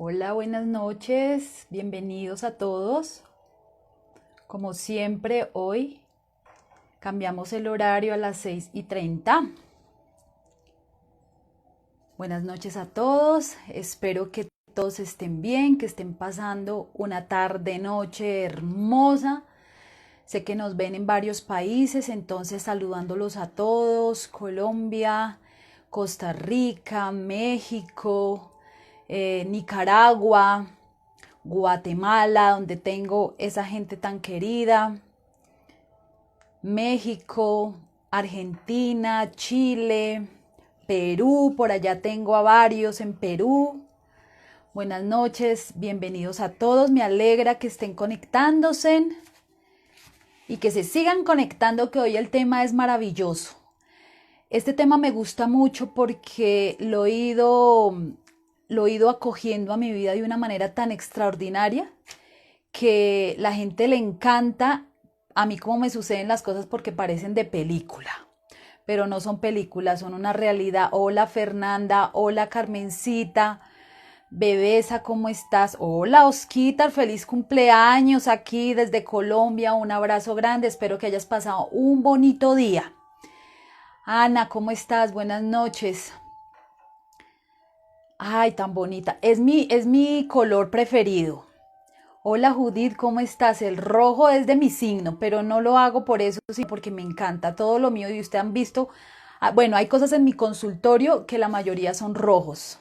Hola, buenas noches, bienvenidos a todos. Como siempre, hoy cambiamos el horario a las 6:30. Buenas noches a todos, espero que todos estén bien, que estén pasando una tarde, noche hermosa. Sé que nos ven en varios países, entonces saludándolos a todos: Colombia, Costa Rica, México, Nicaragua, Guatemala, donde tengo esa gente tan querida, México, Argentina, Chile, Perú, por allá tengo a varios en Perú. Buenas noches, bienvenidos a todos, me alegra que estén conectándose y que se sigan conectando, que hoy el tema es maravilloso. Este tema me gusta mucho porque lo he ido acogiendo a mi vida de una manera tan extraordinaria que la gente le encanta. A mí como me suceden las cosas porque parecen de película, pero no son películas, son una realidad. Hola Fernanda, hola Carmencita, bebesa, ¿cómo estás? Hola Osquitar, feliz cumpleaños aquí desde Colombia, un abrazo grande, espero que hayas pasado un bonito día. Ana, ¿cómo estás? Buenas noches. Ay, tan bonita, es mi color preferido. Hola Judith, ¿cómo estás? El rojo es de mi signo, pero no lo hago por eso, sino porque me encanta todo lo mío y ustedes han visto, bueno, hay cosas en mi consultorio que la mayoría son rojos.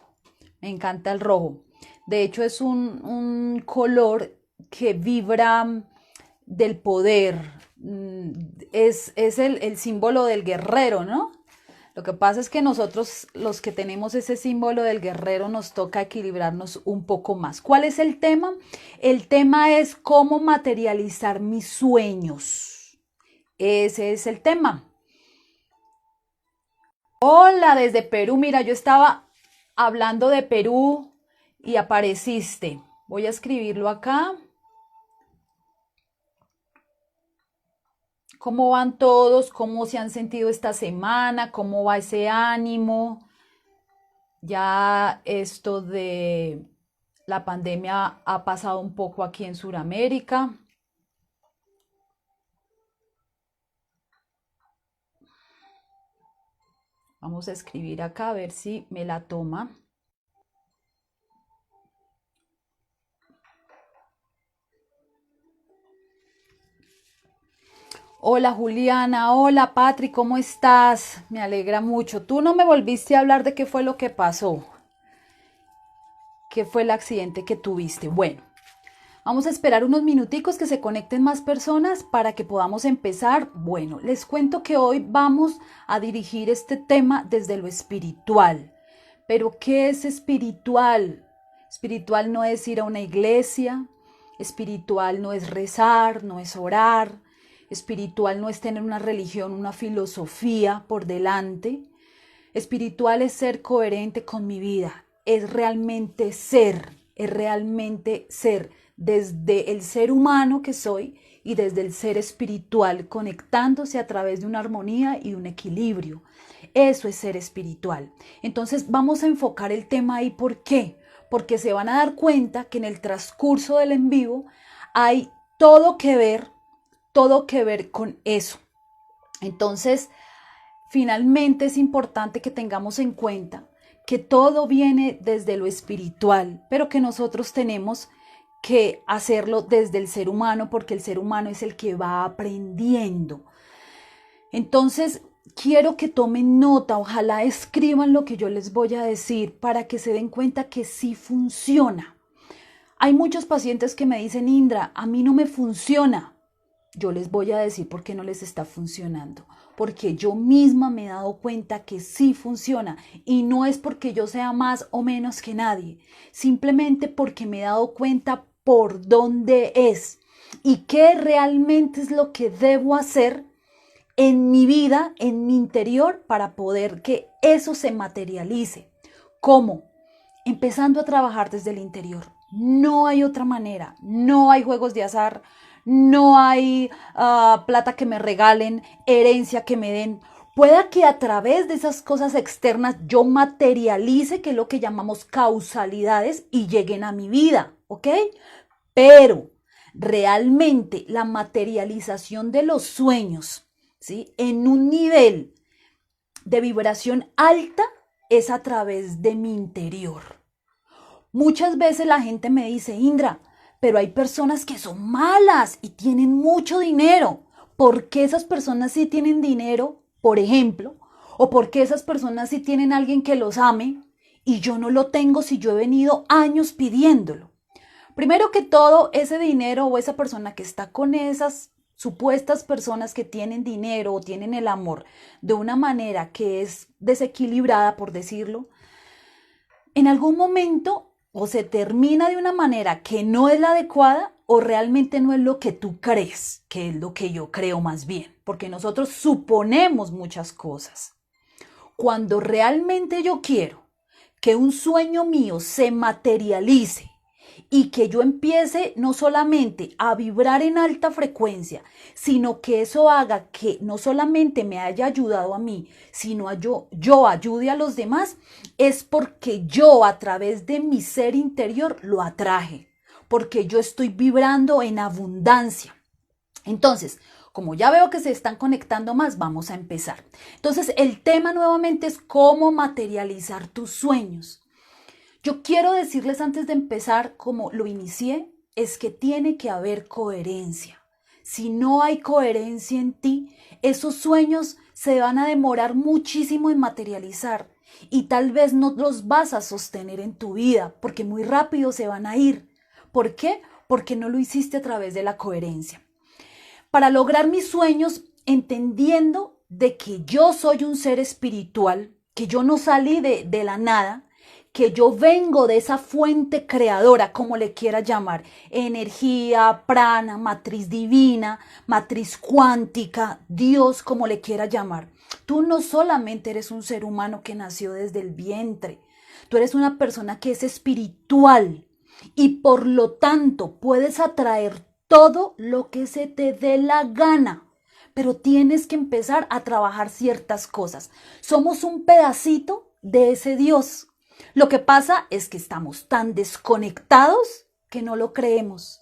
Me encanta el rojo. De hecho, es un color que vibra del poder. Es el símbolo del guerrero, ¿no? Lo que pasa es que nosotros, los que tenemos ese símbolo del guerrero, nos toca equilibrarnos un poco más. ¿Cuál es el tema? El tema es cómo materializar mis sueños. Ese es el tema. Hola, desde Perú. Mira, yo estaba hablando de Perú y apareciste. Voy a escribirlo acá. ¿Cómo van todos? ¿Cómo se han sentido esta semana? ¿Cómo va ese ánimo? Ya esto de la pandemia ha pasado un poco aquí en Sudamérica. Vamos a escribir acá a ver si me la toma. Hola Juliana, hola Patri, ¿cómo estás? Me alegra mucho. Tú no me volviste a hablar de qué fue lo que pasó, qué fue el accidente que tuviste. Bueno, vamos a esperar unos minuticos que se conecten más personas para que podamos empezar. Bueno, les cuento que hoy vamos a dirigir este tema desde lo espiritual. Pero ¿qué es espiritual? Espiritual no es ir a una iglesia, espiritual no es rezar, no es orar, espiritual no es tener una religión, una filosofía por delante. Espiritual es ser coherente con mi vida, es realmente ser desde el ser humano que soy y desde el ser espiritual, conectándose a través de una armonía y un equilibrio. Eso es ser espiritual. Entonces vamos a enfocar el tema ahí. ¿Por qué? Porque se van a dar cuenta que en el transcurso del en vivo hay todo que ver con eso. Entonces, finalmente es importante que tengamos en cuenta que todo viene desde lo espiritual, pero que nosotros tenemos que hacerlo desde el ser humano, porque el ser humano es el que va aprendiendo. Entonces, quiero que tomen nota, ojalá escriban lo que yo les voy a decir para que se den cuenta que sí funciona. Hay muchos pacientes que me dicen: Indra, a mí no me funciona. Yo les voy a decir por qué no les está funcionando. Porque yo misma me he dado cuenta que sí funciona. Y no es porque yo sea más o menos que nadie. Simplemente porque me he dado cuenta por dónde es. Y qué realmente es lo que debo hacer en mi vida, en mi interior, para poder que eso se materialice. ¿Cómo? Empezando a trabajar desde el interior. No hay otra manera. No hay juegos de azar. No hay plata que me regalen, herencia que me den. Pueda que a través de esas cosas externas yo materialice, que es lo que llamamos causalidades, y lleguen a mi vida, ¿ok? Pero realmente la materialización de los sueños, ¿sí? En un nivel de vibración alta es a través de mi interior. Muchas veces la gente me dice, Indra, pero hay personas que son malas y tienen mucho dinero. ¿Por qué esas personas sí tienen dinero, por ejemplo? ¿O por qué esas personas sí tienen alguien que los ame y yo no lo tengo si yo he venido años pidiéndolo? Primero que todo, ese dinero o esa persona que está con esas supuestas personas que tienen dinero o tienen el amor de una manera que es desequilibrada, por decirlo, en algún momento o se termina de una manera que no es la adecuada o realmente no es lo que tú crees, que es lo que yo creo más bien, porque nosotros suponemos muchas cosas. Cuando realmente yo quiero que un sueño mío se materialice y que yo empiece no solamente a vibrar en alta frecuencia, sino que eso haga que no solamente me haya ayudado a mí, sino yo ayude a los demás, es porque yo a través de mi ser interior lo atraje, porque yo estoy vibrando en abundancia. Entonces, como ya veo que se están conectando más, vamos a empezar. Entonces, el tema nuevamente es cómo materializar tus sueños. Yo quiero decirles antes de empezar, como lo inicié, es que tiene que haber coherencia. Si no hay coherencia en ti, esos sueños se van a demorar muchísimo en materializar y tal vez no los vas a sostener en tu vida porque muy rápido se van a ir. ¿Por qué? Porque no lo hiciste a través de la coherencia. Para lograr mis sueños, entendiendo de que yo soy un ser espiritual, que yo no salí de la nada, que yo vengo de esa fuente creadora, como le quiera llamar, energía, prana, matriz divina, matriz cuántica, Dios, como le quiera llamar. Tú no solamente eres un ser humano que nació desde el vientre, tú eres una persona que es espiritual y por lo tanto puedes atraer todo lo que se te dé la gana. Pero tienes que empezar a trabajar ciertas cosas. Somos un pedacito de ese Dios. Lo que pasa es que estamos tan desconectados que no lo creemos.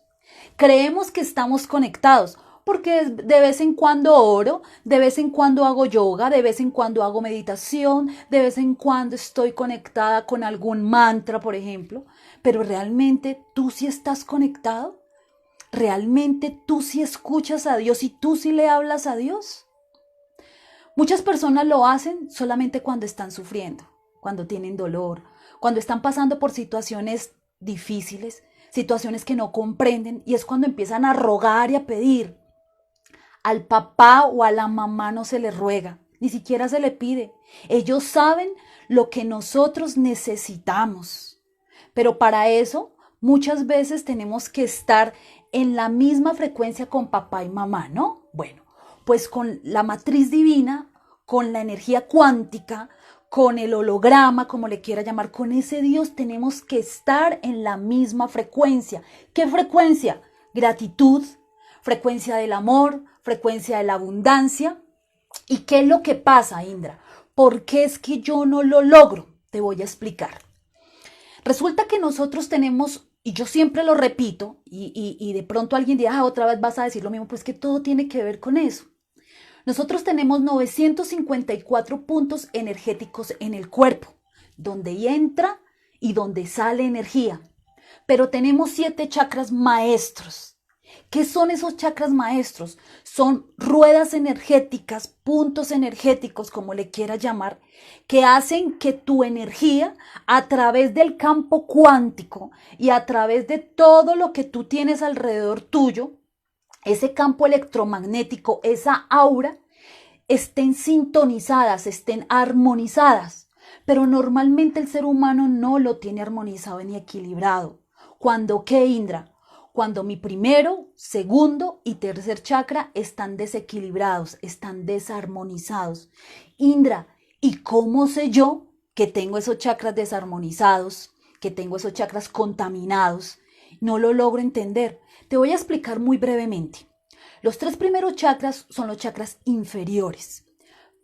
Creemos que estamos conectados porque de vez en cuando oro, de vez en cuando hago yoga, de vez en cuando hago meditación, de vez en cuando estoy conectada con algún mantra, por ejemplo. Pero realmente tú sí estás conectado. ¿Realmente tú sí escuchas a Dios y tú sí le hablas a Dios? Muchas personas lo hacen solamente cuando están sufriendo, cuando tienen dolor, cuando están pasando por situaciones difíciles, situaciones que no comprenden, y es cuando empiezan a rogar y a pedir. Al papá o a la mamá no se le ruega, ni siquiera se le pide. Ellos saben lo que nosotros necesitamos. Pero para eso muchas veces tenemos que estar en la misma frecuencia con papá y mamá, ¿no? Bueno, pues con la matriz divina, con la energía cuántica, con el holograma, como le quiera llamar, con ese Dios tenemos que estar en la misma frecuencia. ¿Qué frecuencia? Gratitud, frecuencia del amor, frecuencia de la abundancia. ¿Y qué es lo que pasa, Indra? ¿Por qué es que yo no lo logro? Te voy a explicar. Resulta que nosotros tenemos, y yo siempre lo repito, y de pronto alguien dirá, otra vez vas a decir lo mismo, pues que todo tiene que ver con eso. Nosotros tenemos 954 puntos energéticos en el cuerpo, donde entra y donde sale energía. Pero tenemos 7 chakras maestros. ¿Qué son esos chakras maestros? Son ruedas energéticas, puntos energéticos, como le quieras llamar, que hacen que tu energía, a través del campo cuántico y a través de todo lo que tú tienes alrededor tuyo, ese campo electromagnético, esa aura, estén sintonizadas, estén armonizadas. Pero normalmente el ser humano no lo tiene armonizado ni equilibrado. ¿Cuándo qué, Indra? Cuando mi primero, segundo y tercer chakra están desequilibrados, están desarmonizados. Indra, ¿y cómo sé yo que tengo esos chakras desarmonizados, que tengo esos chakras contaminados? No lo logro entender. Te voy a explicar muy brevemente. Los 3 primeros chakras son los chakras inferiores.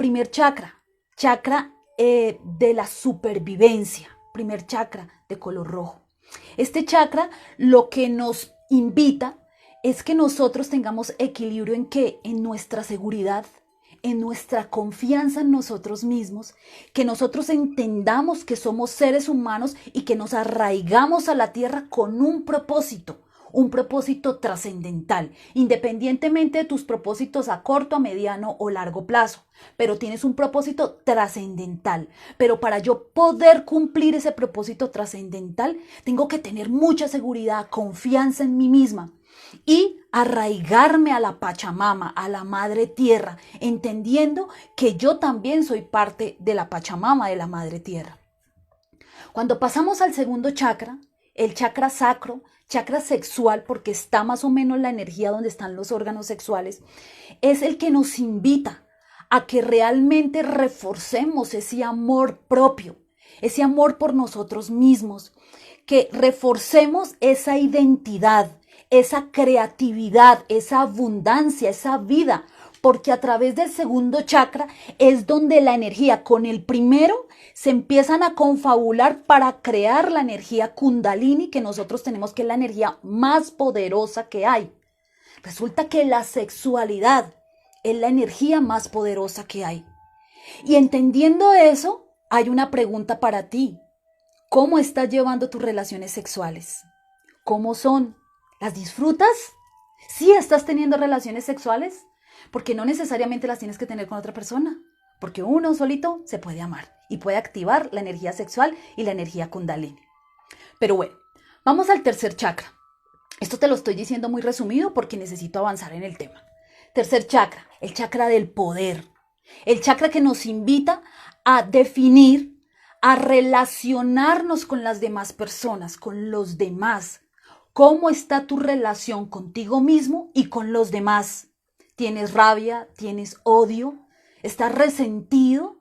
Primer chakra, chakra de la supervivencia, primer chakra de color rojo. Este chakra lo que nos invita es que nosotros tengamos equilibrio en qué, en nuestra seguridad, en nuestra confianza en nosotros mismos, que nosotros entendamos que somos seres humanos y que nos arraigamos a la tierra con un propósito trascendental, independientemente de tus propósitos a corto, a mediano o largo plazo, pero tienes un propósito trascendental. Pero para yo poder cumplir ese propósito trascendental, tengo que tener mucha seguridad, confianza en mí misma y arraigarme a la Pachamama, a la Madre Tierra, entendiendo que yo también soy parte de la Pachamama, de la Madre Tierra. Cuando pasamos al segundo chakra, el chakra sacro, chakra sexual, porque está más o menos la energía donde están los órganos sexuales, es el que nos invita a que realmente reforcemos ese amor propio, ese amor por nosotros mismos, que reforcemos esa identidad, esa creatividad, esa abundancia, esa vida, porque a través del segundo chakra es donde la energía con el primero se empiezan a confabular para crear la energía Kundalini que nosotros tenemos, que es la energía más poderosa que hay. Resulta que la sexualidad es la energía más poderosa que hay. Y entendiendo eso, hay una pregunta para ti. ¿Cómo estás llevando tus relaciones sexuales? ¿Cómo son? ¿Las disfrutas? ¿Sí estás teniendo relaciones sexuales? Porque no necesariamente las tienes que tener con otra persona, porque uno solito se puede amar y puede activar la energía sexual y la energía Kundalini. Pero bueno, vamos al tercer chakra. Esto te lo estoy diciendo muy resumido porque necesito avanzar en el tema. Tercer chakra, el chakra del poder. El chakra que nos invita a definir, a relacionarnos con las demás personas, con los demás. ¿Cómo está tu relación contigo mismo y con los demás? ¿Tienes rabia? ¿Tienes odio? ¿Estás resentido?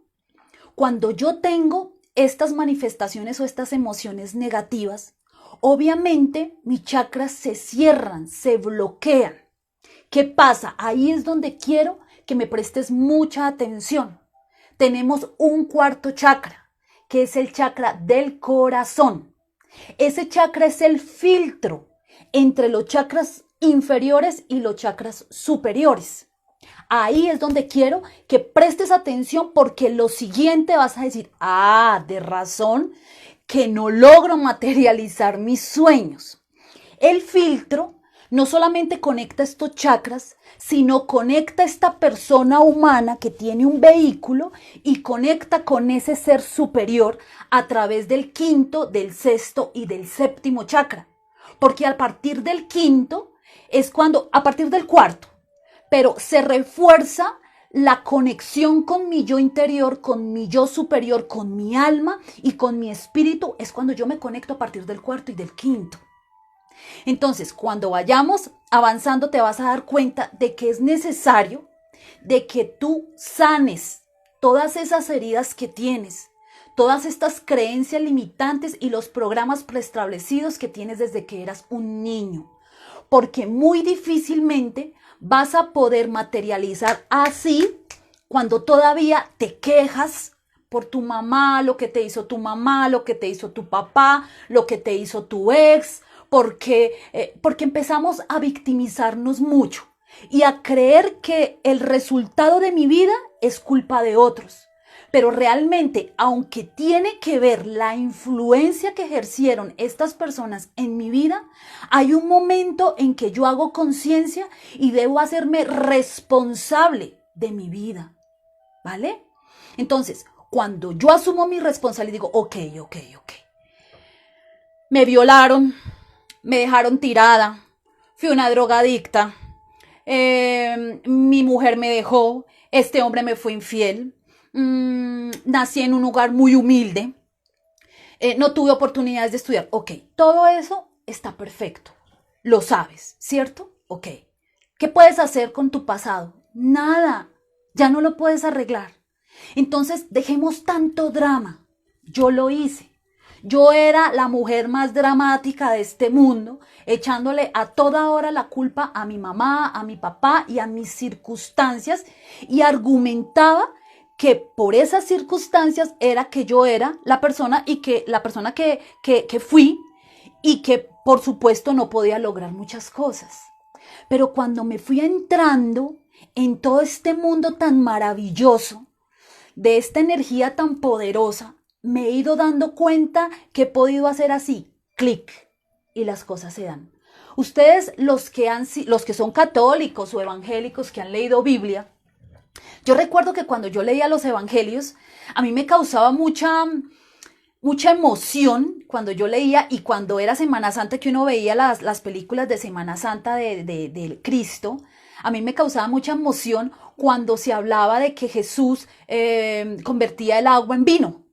Cuando yo tengo estas manifestaciones o estas emociones negativas, obviamente mis chakras se cierran, se bloquean. ¿Qué pasa? Ahí es donde quiero que me prestes mucha atención. Tenemos un cuarto chakra, que es el chakra del corazón. Ese chakra es el filtro entre los chakras inferiores y los chakras superiores. Ahí es donde quiero que prestes atención porque lo siguiente vas a decir, de razón que no logro materializar mis sueños. El filtro no solamente conecta estos chakras, sino conecta a esta persona humana que tiene un vehículo y conecta con ese ser superior a través del quinto, del sexto y del séptimo chakra. Porque a partir del quinto es a partir del cuarto, pero se refuerza la conexión con mi yo interior, con mi yo superior, con mi alma y con mi espíritu, es cuando yo me conecto a partir del cuarto y del quinto. Entonces, cuando vayamos avanzando, te vas a dar cuenta de que es necesario de que tú sanes todas esas heridas que tienes, todas estas creencias limitantes y los programas preestablecidos que tienes desde que eras un niño, porque muy difícilmente vas a poder materializar así cuando todavía te quejas por tu mamá, lo que te hizo tu mamá, lo que te hizo tu papá, lo que te hizo tu ex, porque empezamos a victimizarnos mucho y a creer que el resultado de mi vida es culpa de otros. Pero realmente, aunque tiene que ver la influencia que ejercieron estas personas en mi vida, hay un momento en que yo hago conciencia y debo hacerme responsable de mi vida, ¿vale? Entonces, cuando yo asumo mi responsabilidad, digo, ok. Me violaron, me dejaron tirada, fui una drogadicta, mi mujer me dejó, este hombre me fue infiel, nací en un lugar muy humilde, no tuve oportunidades de estudiar. Ok, todo eso está perfecto, lo sabes, ¿cierto? Ok, ¿qué puedes hacer con tu pasado? Nada, ya no lo puedes arreglar. Entonces dejemos tanto drama. Yo lo hice. Yo era la mujer más dramática de este mundo, echándole a toda hora la culpa a mi mamá, a mi papá y a mis circunstancias, y argumentaba que por esas circunstancias era que yo era la persona y que la persona que fui y que por supuesto no podía lograr muchas cosas. Pero cuando me fui entrando en todo este mundo tan maravilloso, de esta energía tan poderosa, me he ido dando cuenta que he podido hacer así, clic, y las cosas se dan. Ustedes, los que son católicos o evangélicos que han leído Biblia, yo recuerdo que cuando yo leía los evangelios, a mí me causaba mucha emoción cuando yo leía, y cuando era Semana Santa, que uno veía las películas de Semana Santa de Cristo, a mí me causaba mucha emoción cuando se hablaba de que Jesús convertía el agua en vino.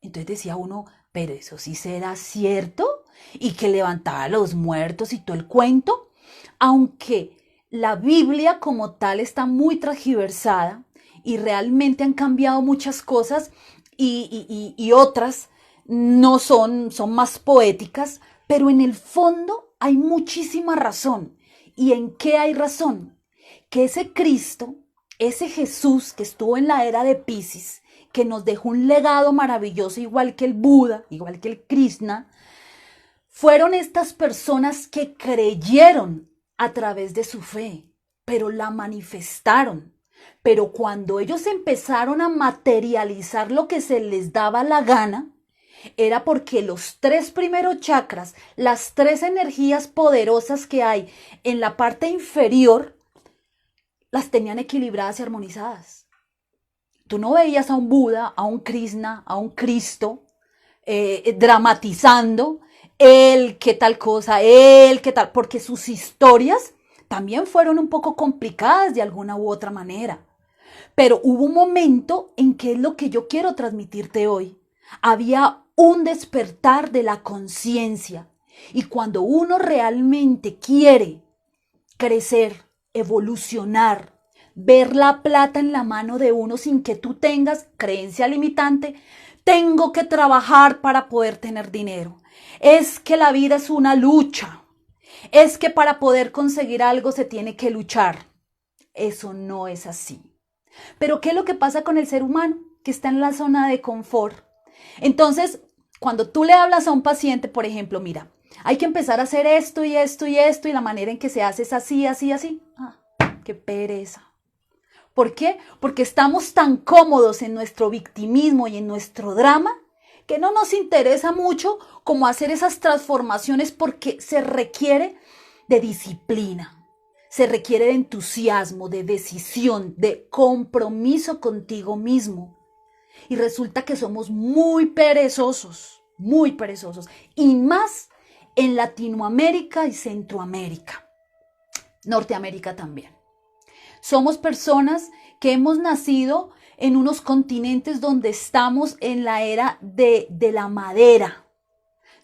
Entonces decía uno, pero eso sí será cierto, y que levantaba a los muertos y todo el cuento, aunque la Biblia como tal está muy transgiversada y realmente han cambiado muchas cosas y otras no son más poéticas, pero en el fondo hay muchísima razón. ¿Y en qué hay razón? Que ese Cristo, ese Jesús que estuvo en la era de Piscis, que nos dejó un legado maravilloso, igual que el Buda, igual que el Krishna, fueron estas personas que creyeron a través de su fe, pero la manifestaron. Pero cuando ellos empezaron a materializar lo que se les daba la gana, era porque los 3 primeros chakras, las 3 energías poderosas que hay en la parte inferior, las tenían equilibradas y armonizadas. Tú no veías a un Buda, a un Krishna, a un Cristo dramatizando él qué tal cosa, él qué tal, porque sus historias también fueron un poco complicadas de alguna u otra manera. Pero hubo un momento en que es lo que yo quiero transmitirte hoy. Había un despertar de la conciencia. Y cuando uno realmente quiere crecer, evolucionar, ver la plata en la mano de uno sin que tú tengas creencia limitante, tengo que trabajar para poder tener dinero. Es que la vida es una lucha. Es que para poder conseguir algo se tiene que luchar. Eso no es así. Pero ¿qué es lo que pasa con el ser humano? Que está en la zona de confort. Entonces, cuando tú le hablas a un paciente, por ejemplo, mira, hay que empezar a hacer esto y esto y esto, y la manera en que se hace es así, así, así. Ah, qué pereza. ¿Por qué? Porque estamos tan cómodos en nuestro victimismo y en nuestro drama que no nos interesa mucho como hacer esas transformaciones, porque se requiere de disciplina, se requiere de entusiasmo, de decisión, de compromiso contigo mismo. Y resulta que somos muy perezosos, y más en Latinoamérica y Centroamérica, Norteamérica también. Somos personas que hemos nacido en unos continentes donde estamos en la era de la madera,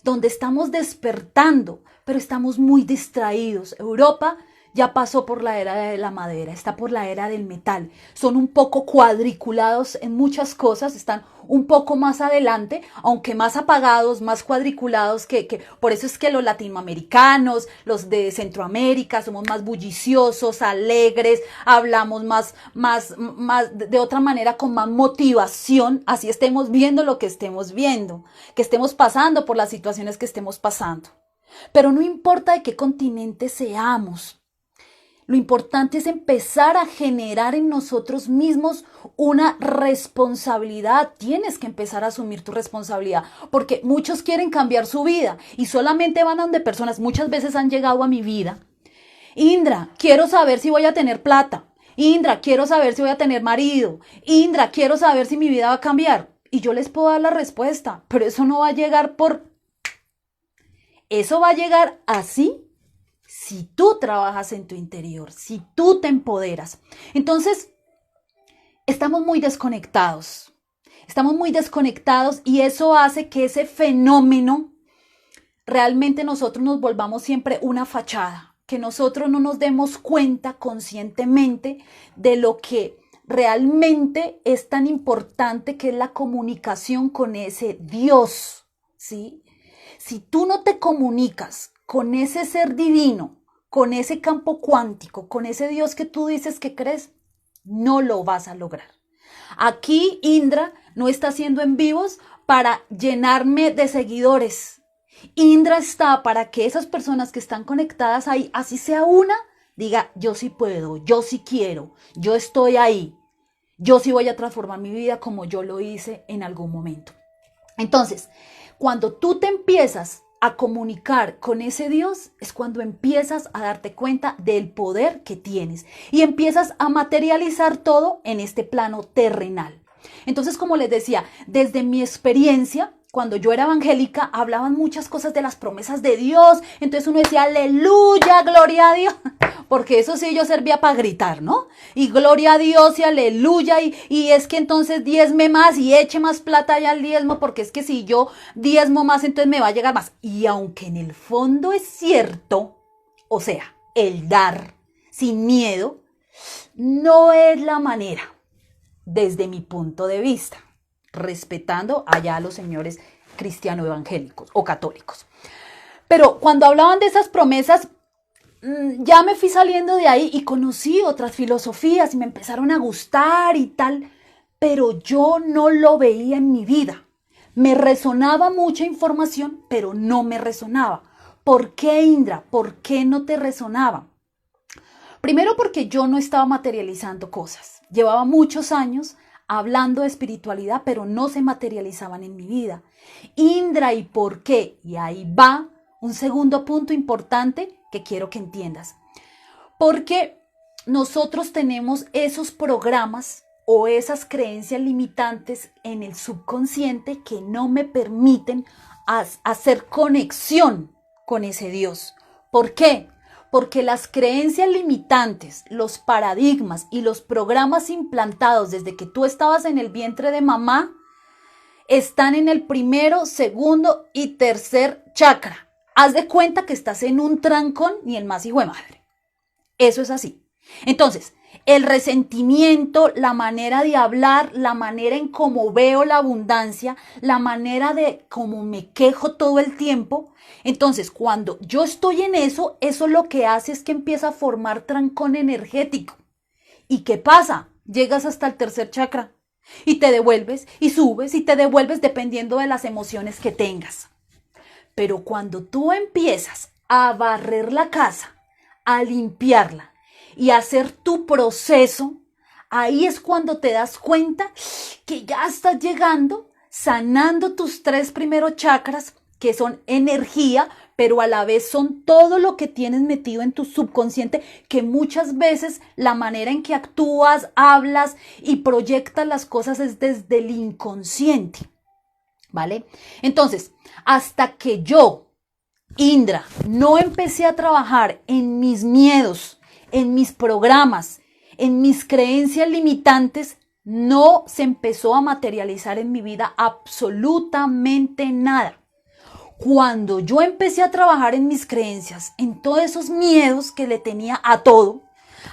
donde estamos despertando, pero estamos muy distraídos. Europa ya pasó por la era de la madera, está por la era del metal. Son un poco cuadriculados en muchas cosas, están un poco más adelante, aunque más apagados, más cuadriculados por eso es que los latinoamericanos, los de Centroamérica, somos más bulliciosos, alegres, hablamos más de otra manera, con más motivación, así estemos viendo lo que estemos viendo, que estemos pasando por las situaciones que estemos pasando. Pero no importa de qué continente seamos. Lo importante es empezar a generar en nosotros mismos una responsabilidad. Tienes que empezar a asumir tu responsabilidad, porque muchos quieren cambiar su vida y solamente van a donde personas. Muchas veces han llegado a mi vida. Indra, quiero saber si voy a tener plata. Indra, quiero saber si voy a tener marido. Indra, quiero saber si mi vida va a cambiar. Y yo les puedo dar la respuesta, pero eso no va a llegar Eso va a llegar así. Si tú trabajas en tu interior, si tú te empoderas. Entonces, estamos muy desconectados. Y eso hace que ese fenómeno realmente nosotros nos volvamos siempre una fachada, que nosotros no nos demos cuenta conscientemente de lo que realmente es tan importante, que es la comunicación con ese Dios, ¿sí? Si tú no te comunicas con ese ser divino, con ese campo cuántico, con ese Dios que tú dices que crees, no lo vas a lograr. Aquí Indra no está haciendo en vivos para llenarme de seguidores. Indra está para que esas personas que están conectadas ahí, así sea una, diga, yo sí puedo, yo sí quiero, yo estoy ahí, yo sí voy a transformar mi vida como yo lo hice en algún momento. Entonces, cuando tú te empiezas a comunicar con ese Dios, es cuando empiezas a darte cuenta del poder que tienes y empiezas a materializar todo en este plano terrenal. Entonces, como les decía, desde mi experiencia, cuando yo era evangélica, hablaban muchas cosas de las promesas de Dios. Entonces uno decía, aleluya, gloria a Dios. Porque eso sí yo servía para gritar, ¿no? Y gloria a Dios y aleluya. Y es que entonces diezme más y eche más plata allá al diezmo. Porque es que si yo diezmo más, entonces me va a llegar más. Y aunque en el fondo es cierto, o sea, el dar sin miedo, no es la manera, desde mi punto de vista, respetando allá a los señores cristiano evangélicos o católicos. Pero cuando hablaban de esas promesas, ya me fui saliendo de ahí y conocí otras filosofías y me empezaron a gustar y tal, pero yo no lo veía en mi vida. Me resonaba mucha información, pero no me resonaba. ¿Por qué, Indra? ¿Por qué no te resonaba? Primero porque yo no estaba materializando cosas. Llevaba muchos años hablando de espiritualidad, pero no se materializaban en mi vida. Indra, ¿y por qué? Y ahí va un segundo punto importante que quiero que entiendas. Porque nosotros tenemos esos programas o esas creencias limitantes en el subconsciente que no me permiten hacer conexión con ese Dios. ¿Por qué? Porque las creencias limitantes, los paradigmas y los programas implantados desde que tú estabas en el vientre de mamá están en el primero, segundo y tercer chakra. Haz de cuenta que estás en un trancón ni el más hijo de madre. Eso es así. Entonces, el resentimiento, la manera de hablar, la manera en cómo veo la abundancia, la manera de cómo me quejo todo el tiempo. Entonces, cuando yo estoy en eso, eso lo que hace es que empieza a formar trancón energético. ¿Y qué pasa? Llegas hasta el tercer chakra y te devuelves y subes y te devuelves dependiendo de las emociones que tengas. Pero cuando tú empiezas a barrer la casa, a limpiarla y a hacer tu proceso, ahí es cuando te das cuenta que ya estás llegando, sanando tus 3 primeros chakras, que son energía, pero a la vez son todo lo que tienes metido en tu subconsciente, que muchas veces la manera en que actúas, hablas y proyectas las cosas es desde el inconsciente, ¿vale? Entonces, hasta que yo, Indra, no empecé a trabajar en mis miedos, en mis programas, en mis creencias limitantes, no se empezó a materializar en mi vida absolutamente nada. Cuando yo empecé a trabajar en mis creencias, en todos esos miedos que le tenía a todo,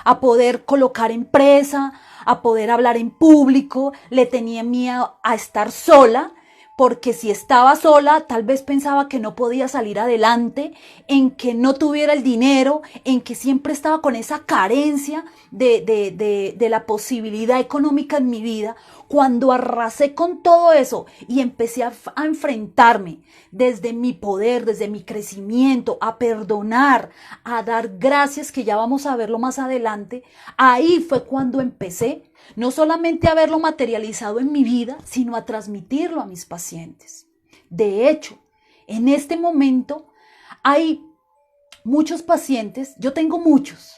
a poder colocar empresa, a poder hablar en público, le tenía miedo a estar sola, porque si estaba sola, tal vez pensaba que no podía salir adelante, en que no tuviera el dinero, en que siempre estaba con esa carencia de la posibilidad económica en mi vida. Cuando arrasé con todo eso y empecé a enfrentarme desde mi poder, desde mi crecimiento, a perdonar, a dar gracias, que ya vamos a verlo más adelante, ahí fue cuando empecé no solamente a verlo materializado en mi vida, sino a transmitirlo a mis pacientes. De hecho, en este momento hay muchos pacientes, yo tengo muchos,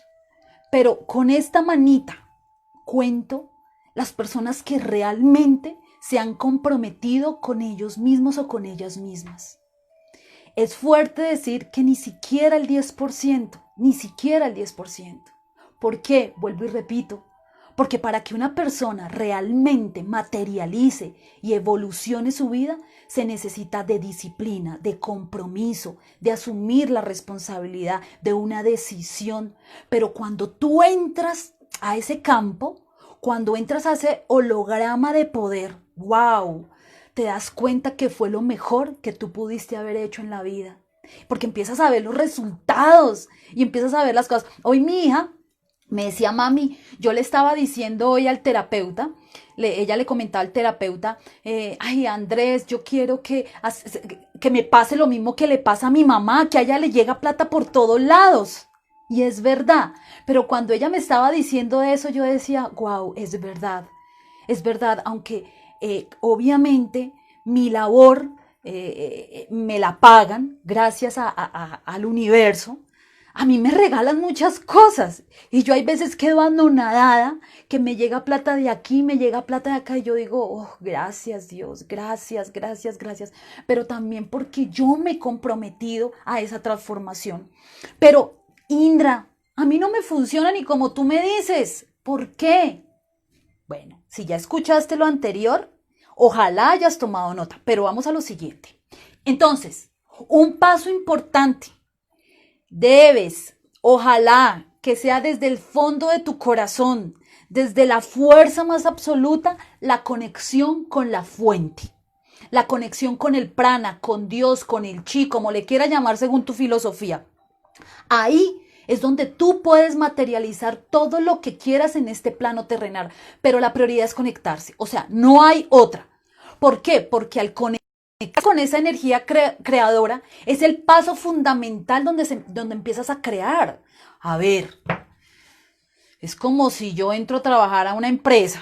pero con esta manita cuento las personas que realmente se han comprometido con ellos mismos o con ellas mismas. Es fuerte decir que ni siquiera el 10%, ni siquiera el 10%. ¿Por qué? Vuelvo y repito. Porque para que una persona realmente materialice y evolucione su vida, se necesita de disciplina, de compromiso, de asumir la responsabilidad, de una decisión. Pero cuando tú entras a ese campo, cuando entras a ese holograma de poder, ¡wow!, te das cuenta que fue lo mejor que tú pudiste haber hecho en la vida. Porque empiezas a ver los resultados y empiezas a ver las cosas. Hoy mi hija Me decía, mami, yo le estaba diciendo hoy al terapeuta, ella le comentaba al terapeuta, ay Andrés, yo quiero que me pase lo mismo que le pasa a mi mamá, que a ella le llega plata por todos lados. Y es verdad, pero cuando ella me estaba diciendo eso, yo decía, wow, es verdad, aunque obviamente mi labor me la pagan gracias al universo. A mí me regalan muchas cosas y yo hay veces quedo anonadada que me llega plata de aquí, me llega plata de acá y yo digo, oh, gracias Dios, gracias, gracias, gracias, pero también porque yo me he comprometido a esa transformación. Pero, Indra, a mí no me funciona ni como tú me dices. ¿Por qué? Bueno, si ya escuchaste lo anterior, ojalá hayas tomado nota, pero vamos a lo siguiente. Entonces, un paso importante. Debes, ojalá que sea desde el fondo de tu corazón, desde la fuerza más absoluta, la conexión con la fuente, la conexión con el prana, con Dios, con el chi, como le quieras llamar según tu filosofía. Ahí es donde tú puedes materializar todo lo que quieras en este plano terrenal, pero la prioridad es conectarse, o sea, no hay otra. ¿Por qué? Porque al conectar con esa energía creadora es el paso fundamental donde empiezas a crear. A ver, es como si yo entro a trabajar a una empresa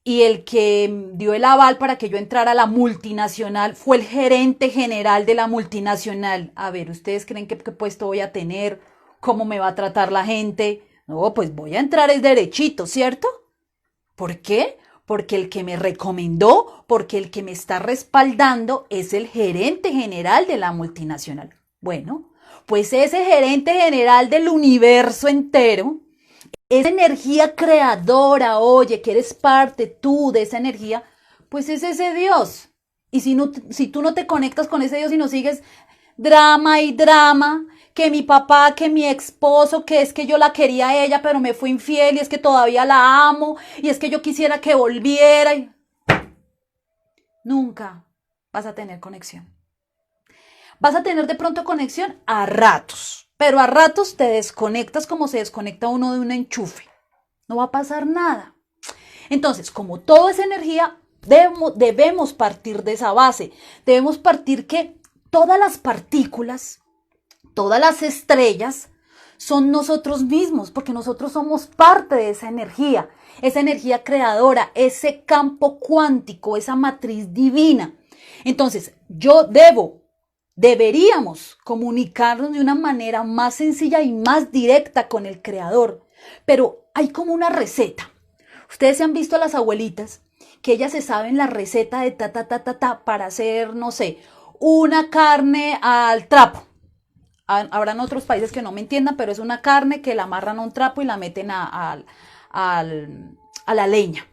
y el que dio el aval para que yo entrara a la multinacional fue el gerente general de la multinacional. A ver, ¿ustedes creen qué puesto voy a tener? ¿Cómo me va a tratar la gente? No, pues voy a entrar es derechito, ¿cierto? ¿Por qué? Porque el que me recomendó, porque el que me está respaldando es el gerente general de la multinacional. Bueno, pues ese gerente general del universo entero, esa energía creadora, oye, que eres parte tú de esa energía, pues es ese Dios. Y si tú no te conectas con ese Dios y no sigues drama y drama, que mi papá, que mi esposo, que es que yo la quería a ella, pero me fue infiel y es que todavía la amo y es que yo quisiera que volviera. Nunca vas a tener conexión. Vas a tener de pronto conexión a ratos, pero a ratos te desconectas como se desconecta uno de un enchufe. No va a pasar nada. Entonces, como todo es energía, debemos partir de esa base. Debemos partir que todas las partículas, todas las estrellas son nosotros mismos, porque nosotros somos parte de esa energía creadora, ese campo cuántico, esa matriz divina. Entonces, deberíamos comunicarnos de una manera más sencilla y más directa con el creador, pero hay como una receta. Ustedes se han visto a las abuelitas que ellas se saben la receta de para hacer, no sé, una carne al trapo. Habrán otros países que no me entiendan, pero es una carne que la amarran a un trapo y la meten a la leña.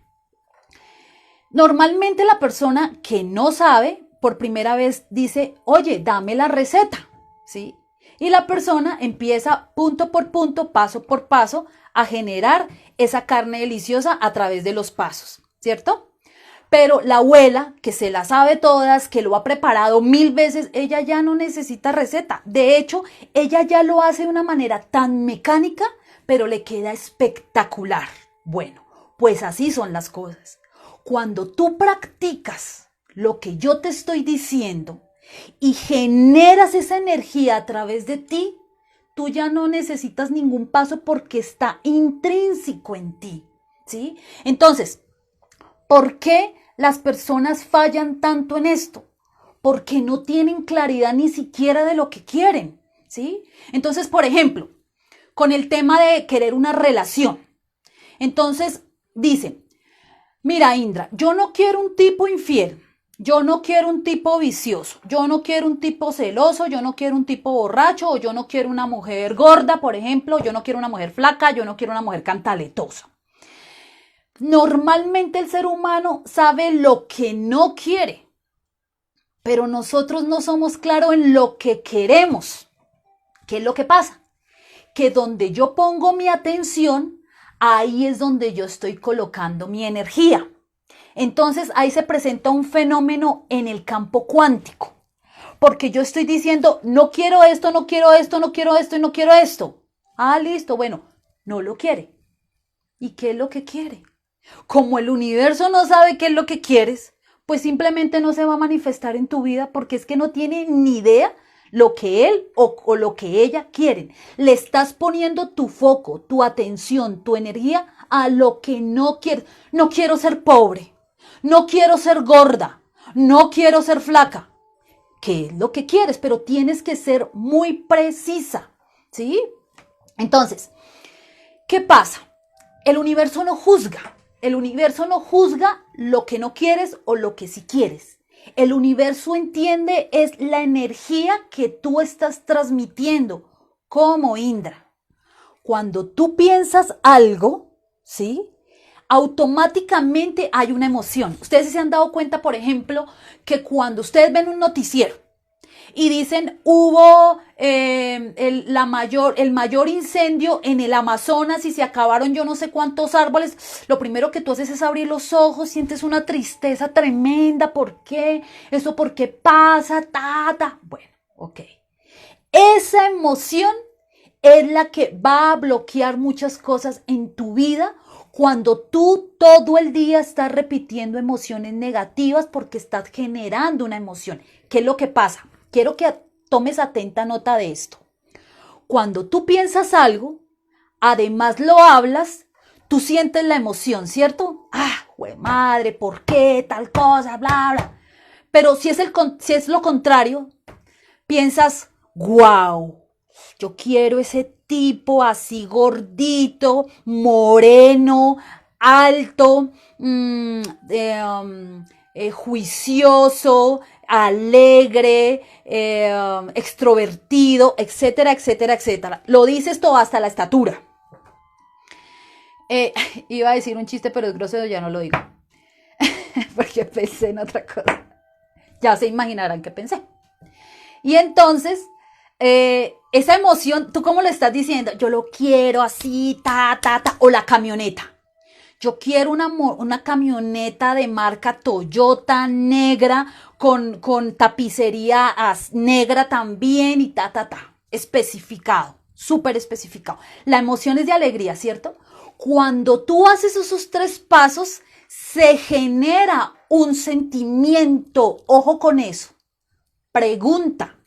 Normalmente la persona que no sabe, por primera vez dice, oye, dame la receta, ¿sí? Y la persona empieza punto por punto, paso por paso, a generar esa carne deliciosa a través de los pasos, ¿cierto? Pero la abuela, que se la sabe todas, que lo ha preparado 1000 veces, ella ya no necesita receta. De hecho, ella ya lo hace de una manera tan mecánica, pero le queda espectacular. Bueno, pues así son las cosas. Cuando tú practicas lo que yo te estoy diciendo y generas esa energía a través de ti, tú ya no necesitas ningún paso porque está intrínseco en ti, ¿sí? Entonces, ¿por qué las personas fallan tanto en esto? Porque no tienen claridad ni siquiera de lo que quieren, ¿sí? Entonces, por ejemplo, con el tema de querer una relación. Entonces, dicen, mira Indra, yo no quiero un tipo infiel, yo no quiero un tipo vicioso, yo no quiero un tipo celoso, yo no quiero un tipo borracho, o yo no quiero una mujer gorda, por ejemplo, yo no quiero una mujer flaca, yo no quiero una mujer cantaletosa. Normalmente el ser humano sabe lo que no quiere, pero nosotros no somos claros en lo que queremos. ¿Qué es lo que pasa? Que donde yo pongo mi atención, ahí es donde yo estoy colocando mi energía. Entonces ahí se presenta un fenómeno en el campo cuántico, porque yo estoy diciendo, no quiero esto, no quiero esto, no quiero esto y no quiero esto. Ah, listo, bueno, no lo quiere. ¿Y qué es lo que quiere? Como el universo no sabe qué es lo que quieres, pues simplemente no se va a manifestar en tu vida porque es que no tiene ni idea lo que él o lo que ella quieren. Le estás poniendo tu foco, tu atención, tu energía a lo que no quieres. No quiero ser pobre, no quiero ser gorda, no quiero ser flaca. ¿Qué es lo que quieres? Pero tienes que ser muy precisa, ¿sí? Entonces, ¿qué pasa? El universo no juzga. El universo no juzga lo que no quieres o lo que sí quieres. El universo entiende es la energía que tú estás transmitiendo, como Indra. Cuando tú piensas algo, ¿sí? Automáticamente hay una emoción. Ustedes se han dado cuenta, por ejemplo, que cuando ustedes ven un noticiero y dicen hubo el mayor incendio en el Amazonas y se acabaron yo no sé cuántos árboles, lo primero que tú haces es abrir los ojos, sientes una tristeza tremenda. ¿Por qué? ¿Eso por qué pasa? Bueno, ok. Esa emoción es la que va a bloquear muchas cosas en tu vida cuando tú todo el día estás repitiendo emociones negativas porque estás generando una emoción. ¿Qué es lo que pasa? Quiero que tomes atenta nota de esto. Cuando tú piensas algo, además lo hablas, tú sientes la emoción, ¿cierto? Güey, madre, ¿por qué tal cosa? Bla, bla. Pero si es lo contrario, piensas, wow, yo quiero ese tipo así gordito, moreno, alto, juicioso, alegre, extrovertido, etcétera, etcétera, etcétera. Lo dices todo hasta la estatura. Iba a decir un chiste, pero es grosero, ya no lo digo. Porque pensé en otra cosa. Ya se imaginarán que pensé. Y entonces, esa emoción, ¿tú cómo le estás diciendo? Yo lo quiero así, o la camioneta. Yo quiero una camioneta de marca Toyota negra con tapicería negra también y especificado, súper especificado. La emoción es de alegría, ¿cierto? Cuando tú haces esos 3 pasos, se genera un sentimiento. Ojo con eso. Pregunta.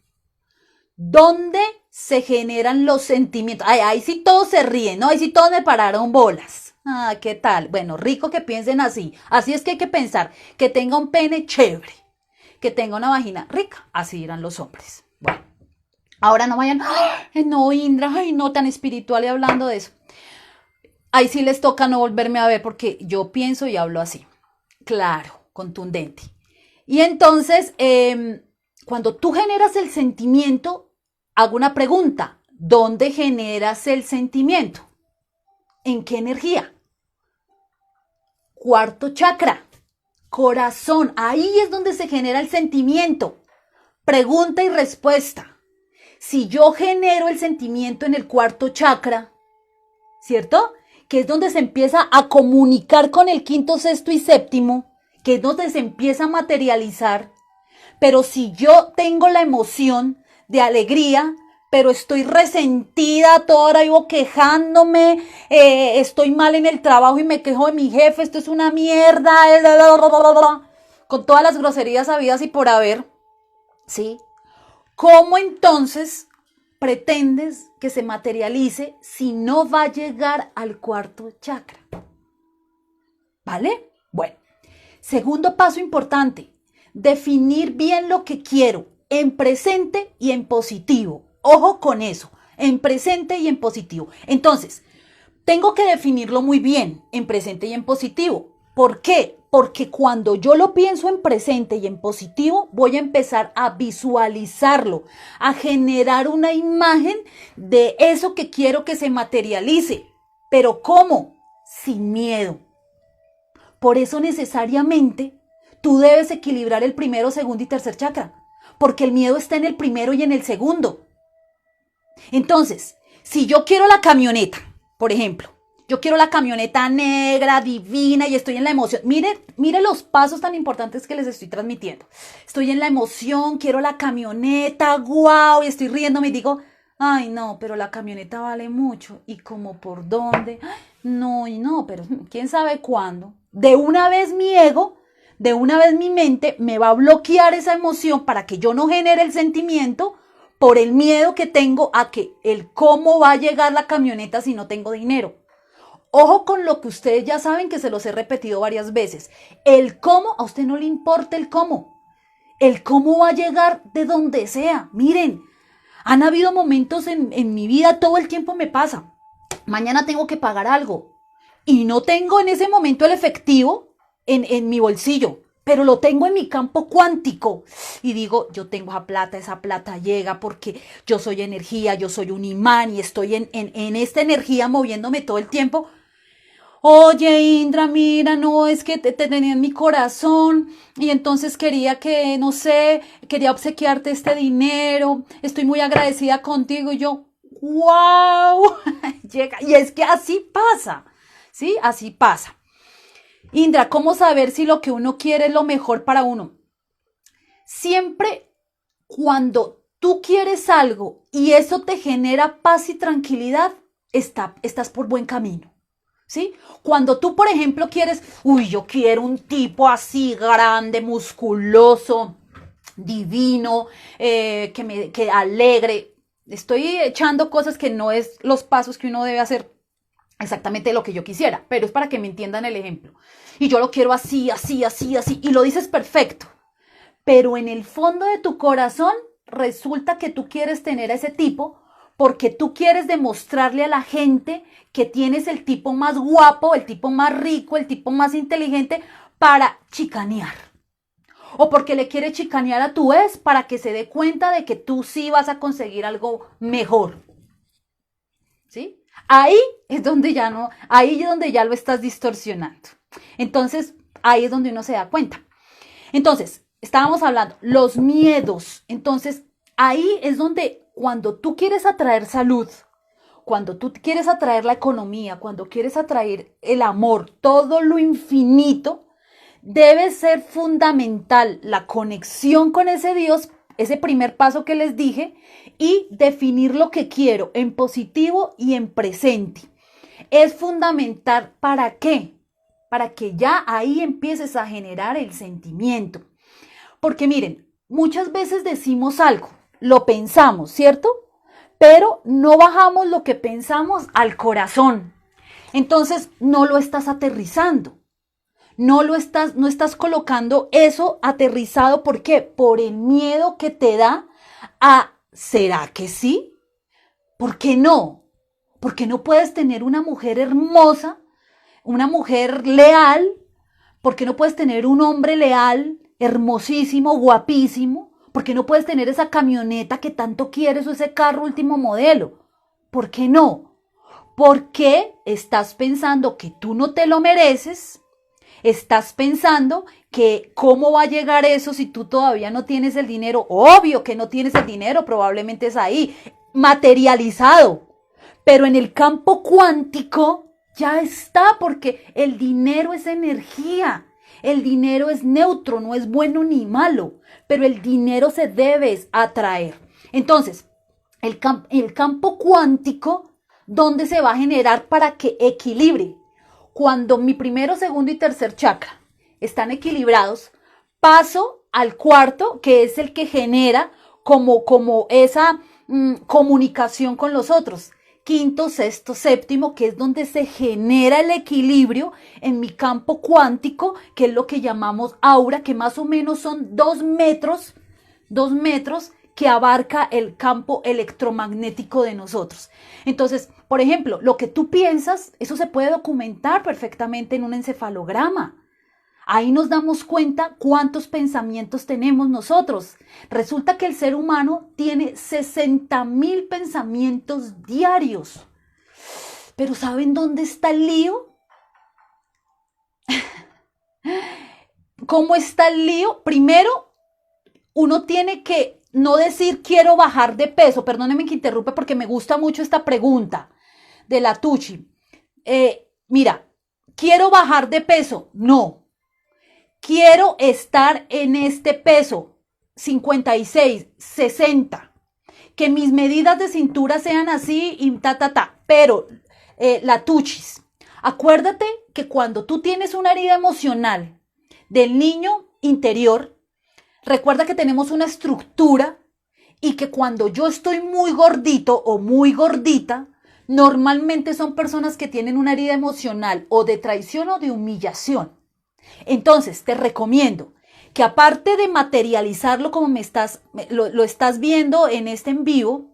¿Dónde se generan los sentimientos? Ahí sí todos se ríen, ¿no? Ahí sí todos me pararon bolas. ¿Qué tal? Bueno, rico que piensen así. Así es que hay que pensar. Que tenga un pene chévere. Que tenga una vagina rica. Así dirán los hombres. Bueno, ahora no vayan. No, Indra, no, tan espiritual y hablando de eso. Ahí sí les toca no volverme a ver porque yo pienso y hablo así. Claro, contundente. Y entonces, cuando tú generas el sentimiento, hago una pregunta. ¿Dónde generas el sentimiento? ¿En qué energía? Cuarto chakra, corazón. Ahí es donde se genera el sentimiento. Pregunta y respuesta. Si yo genero el sentimiento en el cuarto chakra, ¿cierto? Que es donde se empieza a comunicar con el quinto, sexto y séptimo, que es donde se empieza a materializar. Pero si yo tengo la emoción de alegría, pero estoy resentida, toda hora vivo quejándome, estoy mal en el trabajo y me quejo de mi jefe, esto es una mierda, con todas las groserías habidas y por haber, ¿sí? ¿Cómo entonces pretendes que se materialice si no va a llegar al cuarto chakra? ¿Vale? Bueno, segundo paso importante. Definir bien lo que quiero en presente y en positivo. Ojo con eso, en presente y en positivo. Entonces, tengo que definirlo muy bien en presente y en positivo. ¿Por qué? Porque cuando yo lo pienso en presente y en positivo, voy a empezar a visualizarlo, a generar una imagen de eso que quiero que se materialice. ¿Pero cómo? Sin miedo. Por eso necesariamente tú debes equilibrar el primero, segundo y tercer chakra, porque el miedo está en el primero y en el segundo. Entonces, si yo quiero la camioneta, por ejemplo, yo quiero la camioneta negra, divina y estoy en la emoción. Mire los pasos tan importantes que les estoy transmitiendo. Estoy en la emoción, quiero la camioneta, wow, y estoy riéndome y digo, Ay, no, pero la camioneta vale mucho. ¿Y como por dónde? Ay, no, y no, pero quién sabe cuándo. De una vez mi ego, de una vez mi mente me va a bloquear esa emoción para que yo no genere el sentimiento por el miedo que tengo a que el cómo va a llegar la camioneta si no tengo dinero. Ojo con lo que ustedes ya saben, que se los he repetido varias veces. El cómo, a usted no le importa el cómo. El cómo va a llegar de donde sea. Miren, han habido momentos en mi vida, todo el tiempo me pasa. Mañana tengo que pagar algo y no tengo en ese momento el efectivo en mi bolsillo, pero lo tengo en mi campo cuántico. Y digo, yo tengo esa plata llega porque yo soy energía, yo soy un imán y estoy en esta energía moviéndome todo el tiempo. Oye, Indra, mira, no, es que te tenía en mi corazón y entonces quería que, no sé, quería obsequiarte este dinero, estoy muy agradecida contigo y yo, wow, llega, y es que así pasa, ¿sí? Así pasa. Indra, ¿cómo saber si lo que uno quiere es lo mejor para uno? Siempre cuando tú quieres algo y eso te genera paz y tranquilidad, estás por buen camino. ¿Sí? Cuando tú, por ejemplo, quieres, yo quiero un tipo así grande, musculoso, divino, que alegre. Estoy echando cosas que no es los pasos que uno debe hacer exactamente lo que yo quisiera, pero es para que me entiendan el ejemplo. Y yo lo quiero así, así, así, así, y lo dices perfecto. Pero en el fondo de tu corazón resulta que tú quieres tener a ese tipo porque tú quieres demostrarle a la gente que tienes el tipo más guapo, el tipo más rico, el tipo más inteligente para chicanear. O porque le quieres chicanear a tu ex para que se dé cuenta de que tú sí vas a conseguir algo mejor. ¿Sí? Ahí es donde ya no, ahí es donde ya lo estás distorsionando. Entonces, ahí es donde uno se da cuenta. Entonces, estábamos hablando, los miedos. Entonces, ahí es donde cuando tú quieres atraer salud, cuando tú quieres atraer la economía, cuando quieres atraer el amor, todo lo infinito, debe ser fundamental la conexión con ese Dios, ese primer paso que les dije, y definir lo que quiero en positivo y en presente. Es fundamental. ¿Para qué? Para que ya ahí empieces a generar el sentimiento. Porque miren, muchas veces decimos algo, lo pensamos, ¿cierto? Pero no bajamos lo que pensamos al corazón. Entonces no lo estás aterrizando. No estás colocando eso aterrizado. ¿Por qué? Por el miedo que te da a, ¿será que sí? ¿Por qué no? Porque no puedes tener una mujer hermosa, una mujer leal. ¿Por qué no puedes tener un hombre leal, hermosísimo, guapísimo? ¿Por qué no puedes tener esa camioneta que tanto quieres o ese carro último modelo? ¿Por qué no? Porque estás pensando que tú no te lo mereces, estás pensando que cómo va a llegar eso si tú todavía no tienes el dinero. Obvio que no tienes el dinero, probablemente es ahí, materializado. Pero en el campo cuántico ya está, porque el dinero es energía. El dinero es neutro, no es bueno ni malo, pero el dinero se debe atraer. Entonces, el campo cuántico, ¿dónde se va a generar para que equilibre? Cuando mi primero, segundo y tercer chakra están equilibrados, paso al cuarto, que es el que genera como esa comunicación con los otros. Quinto, sexto, séptimo, que es donde se genera el equilibrio en mi campo cuántico, que es lo que llamamos aura, que más o menos son 2 metros que abarca el campo electromagnético de nosotros. Entonces, por ejemplo, lo que tú piensas, eso se puede documentar perfectamente en un encefalograma. Ahí nos damos cuenta cuántos pensamientos tenemos nosotros. Resulta que el ser humano tiene 60,000 pensamientos diarios. Pero ¿saben dónde está el lío? ¿Cómo está el lío? Primero, uno tiene que no decir quiero bajar de peso. Perdónenme que interrumpe porque me gusta mucho esta pregunta de la Tucci. Mira, quiero bajar de peso. No. Quiero estar en este peso, 56, 60. que mis medidas de cintura sean así y pero la tuchis. Acuérdate que cuando tú tienes una herida emocional del niño interior, recuerda que tenemos una estructura y que cuando yo estoy muy gordito o muy gordita, normalmente son personas que tienen una herida emocional o de traición o de humillación. Entonces, te recomiendo que aparte de materializarlo como lo estás viendo en este en vivo,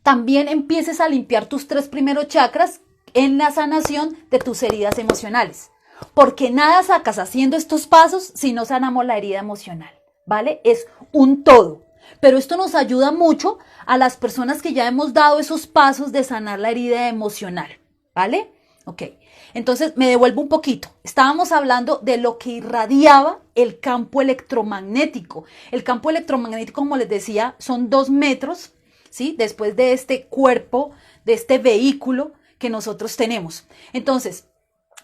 también empieces a limpiar tus 3 primeros chakras en la sanación de tus heridas emocionales. Porque nada sacas haciendo estos pasos si no sanamos la herida emocional, ¿vale? Es un todo. Pero esto nos ayuda mucho a las personas que ya hemos dado esos pasos de sanar la herida emocional, ¿vale? Ok, entonces me devuelvo un poquito. Estábamos hablando de lo que irradiaba el campo electromagnético. El campo electromagnético, como les decía, son 2 metros, ¿sí? Después de este cuerpo, de este vehículo que nosotros tenemos. Entonces,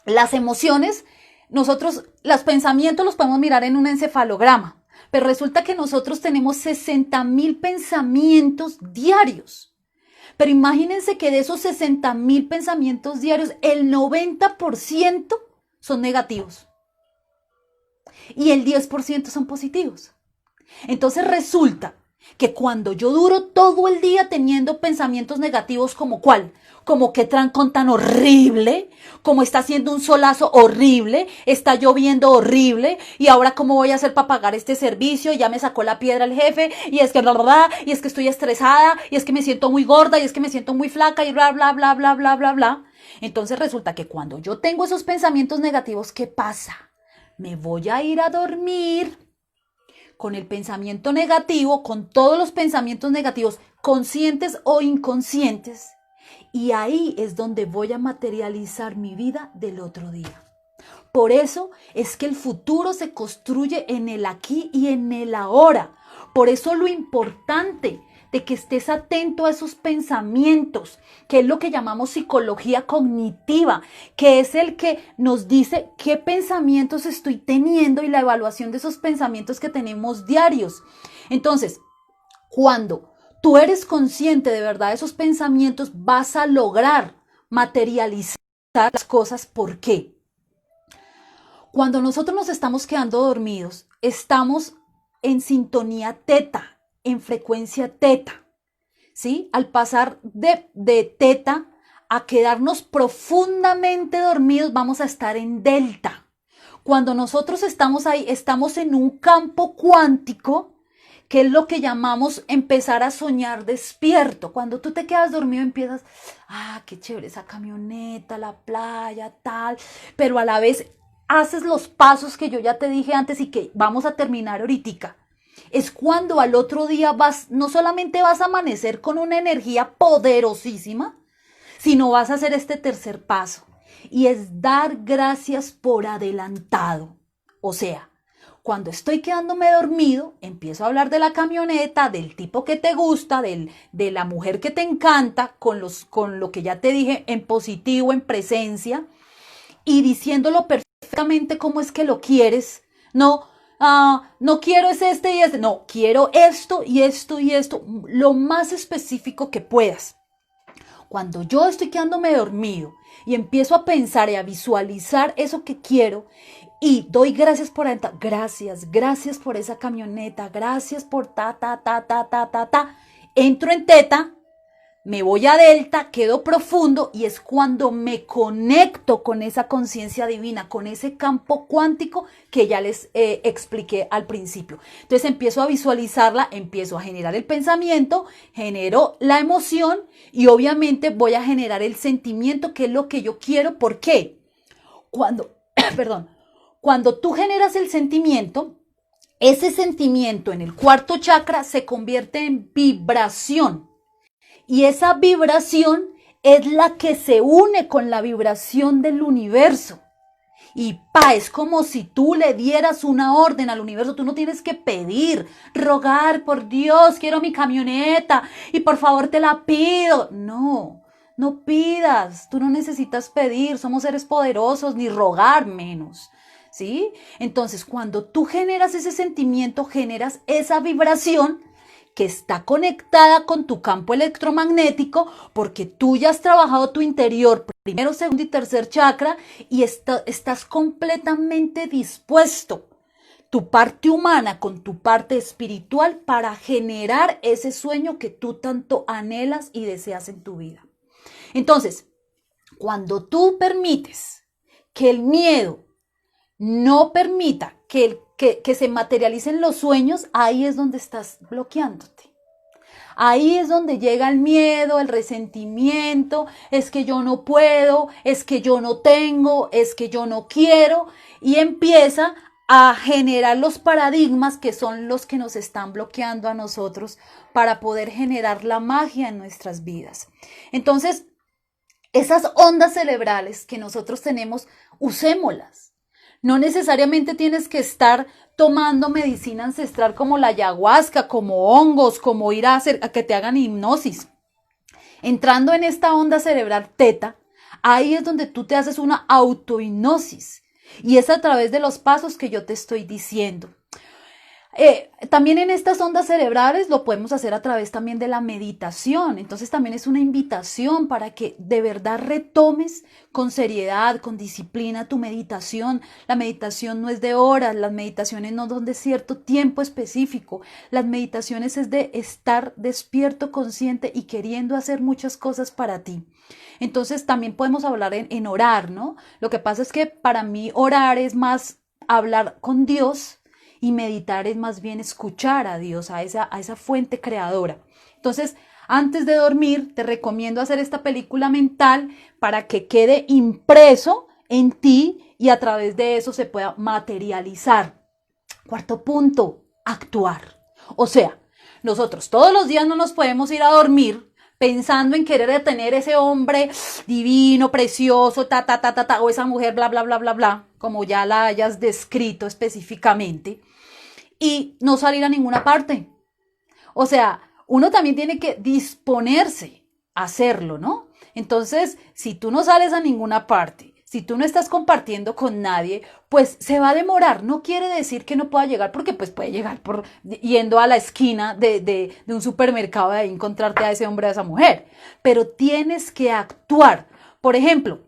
las emociones, los pensamientos los podemos mirar en un encefalograma, pero resulta que nosotros tenemos 60,000 pensamientos diarios. Pero imagínense que de esos 60,000 pensamientos diarios, el 90% son negativos y el 10% son positivos. Entonces resulta que cuando yo duro todo el día teniendo pensamientos negativos, como ¿cuál? Como qué trancón tan horrible, como está haciendo un solazo horrible, está lloviendo horrible, y ahora cómo voy a hacer para pagar este servicio, ya me sacó la piedra el jefe, y es que y es que estoy estresada, y es que me siento muy gorda, y es que me siento muy flaca, y bla, bla, bla, bla, bla, bla, bla. Entonces resulta que cuando yo tengo esos pensamientos negativos, ¿qué pasa? Me voy a ir a dormir con el pensamiento negativo, con todos los pensamientos negativos, conscientes o inconscientes, y ahí es donde voy a materializar mi vida del otro día. Por eso es que el futuro se construye en el aquí y en el ahora. Por eso lo importante de que estés atento a esos pensamientos, que es lo que llamamos psicología cognitiva, que es el que nos dice qué pensamientos estoy teniendo y la evaluación de esos pensamientos que tenemos diarios. Entonces, cuando tú eres consciente de verdad de esos pensamientos, vas a lograr materializar las cosas. ¿Por qué? Cuando nosotros nos estamos quedando dormidos, estamos en sintonía teta, en frecuencia teta, ¿sí? Al pasar de teta a quedarnos profundamente dormidos, vamos a estar en delta. Cuando nosotros estamos ahí, estamos en un campo cuántico, que es lo que llamamos empezar a soñar despierto. Cuando tú te quedas dormido empiezas, qué chévere esa camioneta, la playa, tal, pero a la vez haces los pasos que yo ya te dije antes y que vamos a terminar ahorita. Es cuando al otro día no solamente vas a amanecer con una energía poderosísima, sino vas a hacer este tercer paso, y es dar gracias por adelantado. O sea, cuando estoy quedándome dormido, empiezo a hablar de la camioneta, del tipo que te gusta, de la mujer que te encanta, con lo que ya te dije, en positivo, en presencia, y diciéndolo perfectamente cómo es que lo quieres. No quiero es este y este. No, quiero esto y esto y esto. Lo más específico que puedas. Cuando yo estoy quedándome dormido y empiezo a pensar y a visualizar eso que quiero, y doy gracias por gracias por esa camioneta, gracias por entro en teta, me voy a delta, quedo profundo, y es cuando me conecto con esa conciencia divina, con ese campo cuántico que ya les expliqué al principio. Entonces empiezo a visualizarla, empiezo a generar el pensamiento, genero la emoción y obviamente voy a generar el sentimiento, que es lo que yo quiero. ¿Por qué? Cuando tú generas el sentimiento, ese sentimiento en el 4º chakra se convierte en vibración. Y esa vibración es la que se une con la vibración del universo. Y es como si tú le dieras una orden al universo. Tú no tienes que pedir, rogar, por Dios, quiero mi camioneta y por favor te la pido. No pidas, tú no necesitas pedir, somos seres poderosos, ni rogar menos. ¿Sí? Entonces, cuando tú generas ese sentimiento, generas esa vibración, que está conectada con tu campo electromagnético, porque tú ya has trabajado tu interior, primero, segundo y tercer chakra, y estás completamente dispuesto, tu parte humana con tu parte espiritual, para generar ese sueño que tú tanto anhelas y deseas en tu vida. Entonces, cuando tú permites que el miedo no permita que se materialicen los sueños, ahí es donde estás bloqueándote. Ahí es donde llega el miedo, el resentimiento, es que yo no puedo, es que yo no tengo, es que yo no quiero, y empieza a generar los paradigmas que son los que nos están bloqueando a nosotros para poder generar la magia en nuestras vidas. Entonces, esas ondas cerebrales que nosotros tenemos, usémoslas. No necesariamente tienes que estar tomando medicina ancestral como la ayahuasca, como hongos, como ir a que te hagan hipnosis. Entrando en esta onda cerebral teta, ahí es donde tú te haces una autohipnosis. Y es a través de los pasos que yo te estoy diciendo. También en estas ondas cerebrales lo podemos hacer a través también de la meditación. Entonces también es una invitación para que de verdad retomes con seriedad, con disciplina tu meditación. La meditación no es de horas, las meditaciones no son de cierto tiempo específico. Las meditaciones es de estar despierto, consciente y queriendo hacer muchas cosas para ti. Entonces también podemos hablar en orar, ¿no? Lo que pasa es que para mí orar es más hablar con Dios, y meditar es más bien escuchar a Dios, a esa fuente creadora. Entonces, antes de dormir, te recomiendo hacer esta película mental para que quede impreso en ti y a través de eso se pueda materializar. Cuarto punto, actuar. O sea, nosotros todos los días no nos podemos ir a dormir pensando en querer tener ese hombre divino, precioso, o esa mujer, bla, bla, bla, bla, bla, como ya la hayas descrito específicamente, y no salir a ninguna parte. O sea, uno también tiene que disponerse a hacerlo, ¿no? Entonces, si tú no sales a ninguna parte, si tú no estás compartiendo con nadie, pues se va a demorar. No quiere decir que no pueda llegar, porque pues puede llegar por yendo a la esquina de un supermercado y ahí encontrarte a ese hombre, a esa mujer. Pero tienes que actuar. Por ejemplo,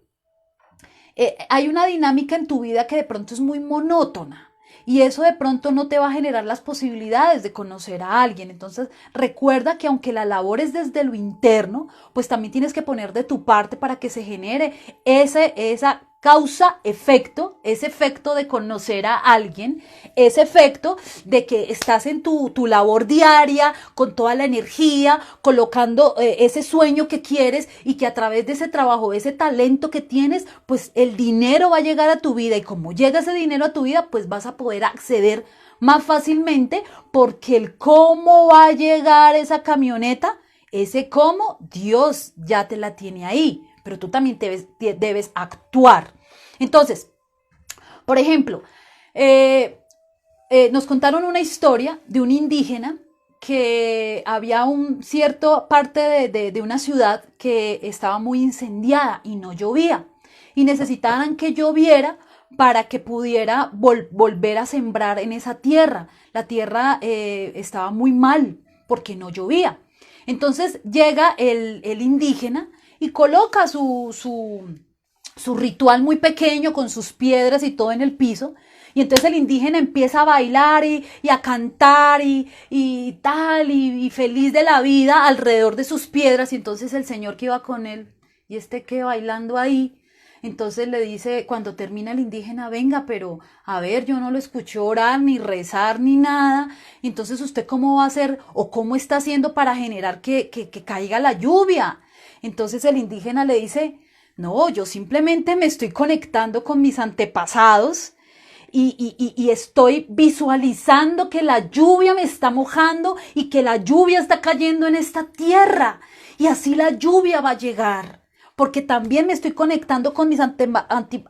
hay una dinámica en tu vida que de pronto es muy monótona. Y eso de pronto no te va a generar las posibilidades de conocer a alguien. Entonces, recuerda que aunque la labor es desde lo interno, pues también tienes que poner de tu parte para que se genere esa causa-efecto, ese efecto de conocer a alguien, ese efecto de que estás en tu labor diaria, con toda la energía, colocando ese sueño que quieres y que a través de ese trabajo, ese talento que tienes, pues el dinero va a llegar a tu vida y como llega ese dinero a tu vida, pues vas a poder acceder más fácilmente porque el cómo va a llegar esa camioneta, ese cómo, Dios ya te la tiene ahí. Pero tú también debes actuar. Entonces, por ejemplo, nos contaron una historia de un indígena que había un cierto parte de una ciudad que estaba muy incendiada y no llovía. Y necesitaban que lloviera para que pudiera volver a sembrar en esa tierra. La tierra estaba muy mal porque no llovía. Entonces llega el indígena y coloca su ritual muy pequeño con sus piedras y todo en el piso. Y entonces el indígena empieza a bailar y a cantar y tal, y feliz de la vida alrededor de sus piedras. Y entonces el señor que iba con él, y que bailando ahí, entonces le dice, cuando termina el indígena, venga, pero a ver, yo no lo escuché orar, ni rezar, ni nada. Entonces, ¿usted cómo va a hacer o cómo está haciendo para generar que caiga la lluvia? Entonces el indígena le dice, no, yo simplemente me estoy conectando con mis antepasados y estoy visualizando que la lluvia me está mojando y que la lluvia está cayendo en esta tierra. Y así la lluvia va a llegar. Porque también me estoy conectando con mis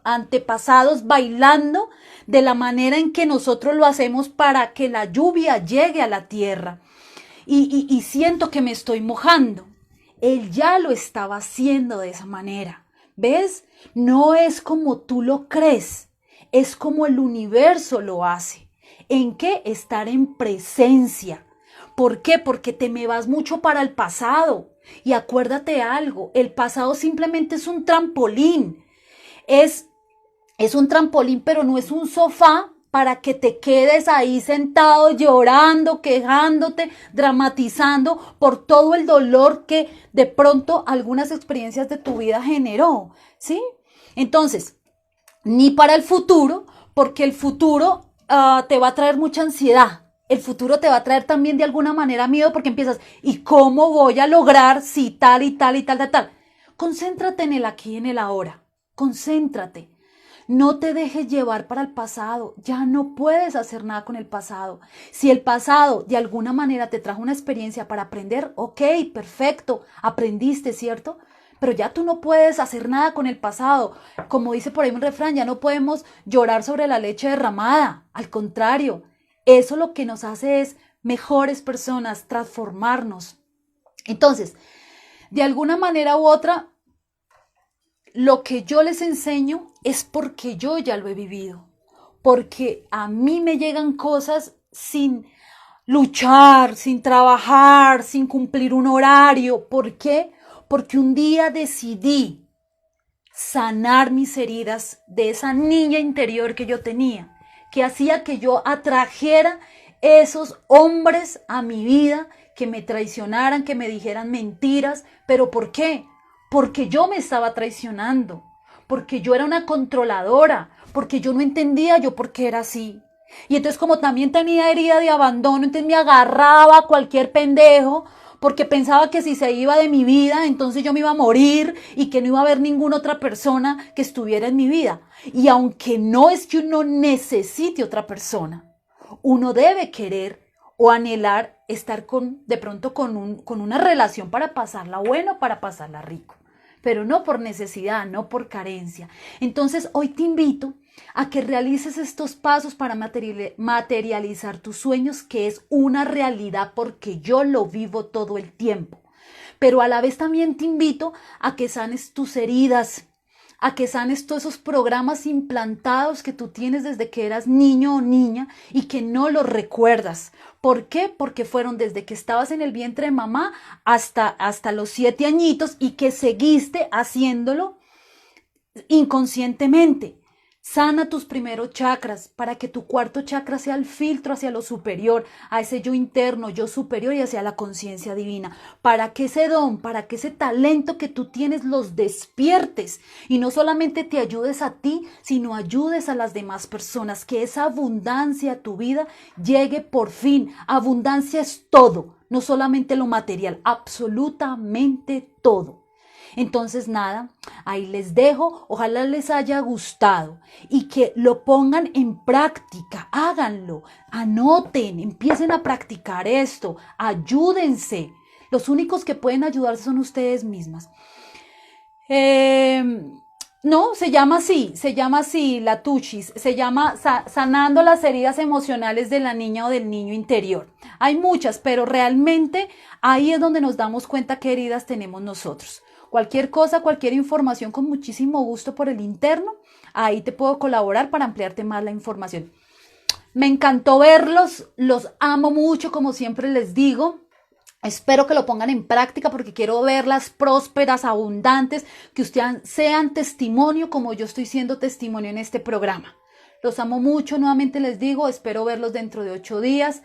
antepasados bailando de la manera en que nosotros lo hacemos para que la lluvia llegue a la tierra. Y siento que me estoy mojando. Él ya lo estaba haciendo de esa manera. ¿Ves? No es como tú lo crees, es como el universo lo hace. ¿En qué? Estar en presencia. ¿Por qué? Porque te me vas mucho para el pasado. Y acuérdate algo, el pasado simplemente es un trampolín. Es un trampolín, pero no es un sofá para que te quedes ahí sentado llorando, quejándote, dramatizando por todo el dolor que de pronto algunas experiencias de tu vida generó, ¿sí? Entonces, ni para el futuro, porque el futuro te va a traer mucha ansiedad. El futuro te va a traer también de alguna manera miedo porque empiezas, ¿y cómo voy a lograr si tal y tal y tal y tal? Concéntrate en el aquí y en el ahora. Concéntrate. No te dejes llevar para el pasado. Ya no puedes hacer nada con el pasado. Si el pasado de alguna manera te trajo una experiencia para aprender, ok, perfecto, aprendiste, ¿cierto? Pero ya tú no puedes hacer nada con el pasado. Como dice por ahí un refrán, ya no podemos llorar sobre la leche derramada. Al contrario, eso lo que nos hace es mejores personas, transformarnos. Entonces, de alguna manera u otra, lo que yo les enseño es porque yo ya lo he vivido. Porque a mí me llegan cosas sin luchar, sin trabajar, sin cumplir un horario. ¿Por qué? Porque un día decidí sanar mis heridas de esa niña interior que yo tenía, que hacía que yo atrajera esos hombres a mi vida, que me traicionaran, que me dijeran mentiras. ¿Pero por qué? Porque yo me estaba traicionando, porque yo era una controladora, porque yo no entendía yo por qué era así. Y entonces como también tenía herida de abandono, entonces me agarraba a cualquier pendejo porque pensaba que si se iba de mi vida, entonces yo me iba a morir y que no iba a haber ninguna otra persona que estuviera en mi vida. Y aunque no es que uno necesite otra persona, uno debe querer o anhelar estar de pronto con una relación para pasarla bueno, para pasarla rico, pero no por necesidad, no por carencia. Entonces hoy te invito a que realices estos pasos para materializar tus sueños, que es una realidad porque yo lo vivo todo el tiempo. Pero a la vez también te invito a que sanes tus heridas, a que sanes todos esos programas implantados que tú tienes desde que eras niño o niña y que no los recuerdas. ¿Por qué? Porque fueron desde que estabas en el vientre de mamá hasta los 7 añitos y que seguiste haciéndolo inconscientemente. Sana tus primeros chakras para que tu cuarto chakra sea el filtro hacia lo superior, a ese yo interno, yo superior y hacia la conciencia divina. Para que ese don, para que ese talento que tú tienes los despiertes y no solamente te ayudes a ti, sino ayudes a las demás personas, que esa abundancia a tu vida llegue por fin. Abundancia es todo, no solamente lo material, absolutamente todo. Entonces nada, ahí les dejo, ojalá les haya gustado y que lo pongan en práctica, háganlo, anoten, empiecen a practicar esto, ayúdense. Los únicos que pueden ayudarse son ustedes mismas. No, se llama así, la Tuchis, se llama sanando las heridas emocionales de la niña o del niño interior. Hay muchas, pero realmente ahí es donde nos damos cuenta qué heridas tenemos nosotros. Cualquier cosa, cualquier información, con muchísimo gusto por el interno, ahí te puedo colaborar para ampliarte más la información. Me encantó verlos, los amo mucho, como siempre les digo. Espero que lo pongan en práctica porque quiero verlas prósperas, abundantes, que ustedes sean testimonio como yo estoy siendo testimonio en este programa. Los amo mucho, nuevamente les digo, espero verlos dentro de 8 días.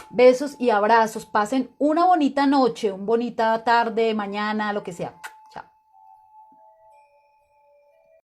Besos y abrazos. Pasen una bonita noche, una bonita tarde, mañana, lo que sea.